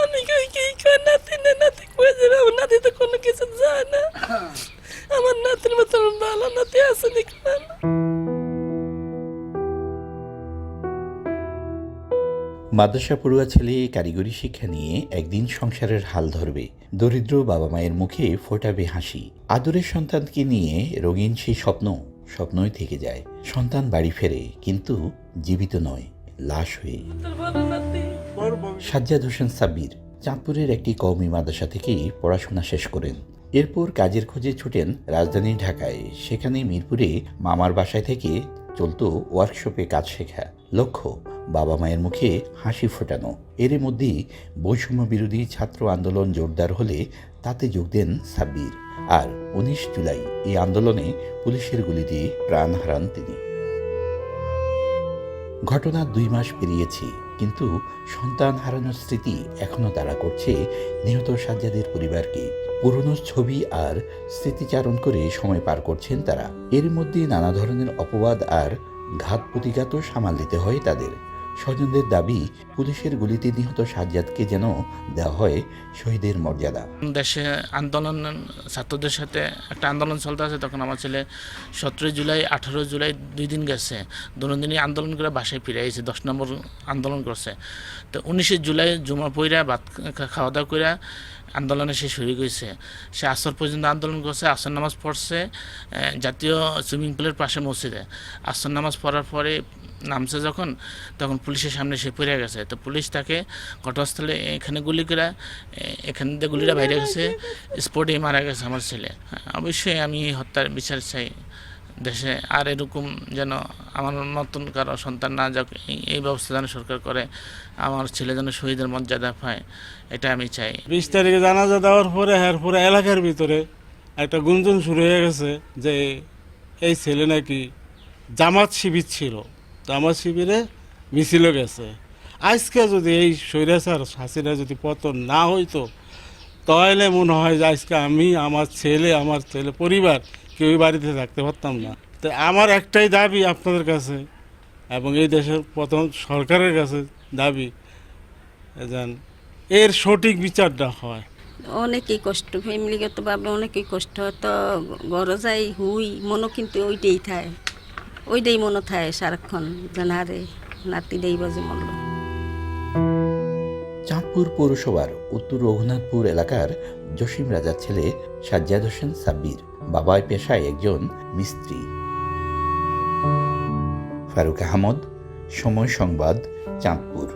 আমি কই কি কই নাতি না নাতি কই যাবে, আমার নাতি তো কোনো কিছু জানে না। আমার নাতির মতন ভালো নাতি আছে নাকি না? মাদ্রাসা পড়ুয়া ছেলে কারিগরি শিক্ষা নিয়ে একদিন সংসারের হাল ধরবে। দরিদ্র বাবা মায়ের মুখে ফোটাবে হাসি। আদরের সন্তানকে নিয়ে রঙিন সেই স্বপ্নই থেকে যায়। সন্তান বাড়ি ফেরে, কিন্তু জীবিত নয়, লাশ হয়ে। তোর ভালো নাতি। সাজ্জাদ হোসেন সাব্বির চাঁদপুরের একটি কওমি মাদ্রাসা থেকেই পড়াশোনা শেষ করেন। এরপর কাজের খোঁজে ছুটেন রাজধানী ঢাকায়। সেখানে মিরপুরে মামার বাসায় থেকে চলতো ওয়ার্কশপে কাজ শেখা। লক্ষ্য বাবা মায়ের মুখে হাসি ফোটানো। এর মধ্যেই বৈষম্য বিরোধী ছাত্র আন্দোলন জোরদার হলে তাতে যোগ দেন সাব্বির। আর 19 জুলাই এই আন্দোলনে পুলিশের গুলিতে প্রাণ হারান তিনি। ঘটনা 2 মাস পেরিয়েছে, কিন্তু সন্তান হারানোর স্মৃতি এখনো তাড়া করছে নিহত সাজ্জাদের পরিবারকে। পুরনো ছবি আর স্মৃতিচারণ করে সময় পার করছেন তারা। এর মধ্যে নানা ধরনের অপবাদ আর ঘাত প্রতিঘাতও সামাল দিতে হয় তাদের। স্বজনদের দাবি, পুলিশের গুলিতে নিহত সাজ্জাদকে যেন দেওয়া হয় শহীদের মর্যাদা। দেশে আন্দোলন, ছাত্রদের সাথে একটা আন্দোলন চলতে আছে, তখন আমার ছেলে 17 জুলাই 18 জুলাই 2 দিন গেছে, দুদিনই আন্দোলন করে বাসায় ফিরে আইছে, 10 নম্বর আন্দোলন করছে। তো 19 জুলাই জুমা পইরা ভাত খাওয়া দাওয়া করে আন্দোলনে সে শুরু হয়েছে। সে আসর পর্যন্ত আন্দোলন করছে, আসর নামাজ পড়ছে জাতীয় সুইমিং পুলের পাশে মসজিদে। আসর নামাজ পড়ার পরে নামছে যখন, তখন পুলিশের সামনে সে পড়ে গেছে। তো পুলিশ তাকে ঘটনাস্থলে এখানে গুলি করে, এখান থেকে গুলিটা বাইরে গেছে, স্পটেই মারা গেছে আমার ছেলে। অবশ্যই আমি হত্যার বিচার চাই দেশে। আর এরকম যেন আমার নতুন কারো সন্তান না যাক, এই ব্যবস্থা যেন সরকার করে, আমার ছেলে যেন শহীদের মর্যাদা পায়, এটা আমি চাই। 20 তারিখে জানাজা দেওয়ার পরে পুরো এলাকার ভিতরে একটা গুঞ্জন শুরু হয়ে গেছে যে এই ছেলে নাকি জামাত শিবির ছিল, জামাত শিবিরে মিছিল গেছে। আজকে যদি এই স্বৈরাচার হাসিনা যদি পতন না হইতো, তাহলে মনে হয় যে আজকে আমি, আমার ছেলে পরিবার কেউই বাড়িতে থাকতে পারতাম না। তো আমার একটাই দাবি আপনাদের কাছে এবং এই দেশের প্রথম সরকারের কাছে দাবি, যেন এর সঠিক বিচারটা হয়। অনেকই কষ্ট, ফ্যামিলিগতভাবে অনেকই কষ্ট। তো ঘরে যাই হুই মনও কিন্তু ওইটাই মনে থাকে সারাক্ষণ, যেন আরে নাতি দেই বাজে মরল। চাঁদপুর পৌরসভার উত্তর রঘুনাথপুর এলাকার জসিম রাজার ছেলে সাজ্জাদ হোসেন সাব্বির। বাবার পেশায় একজন মিস্ত্রি। ফারুক আহমদ, সময় সংবাদ, চাঁদপুর।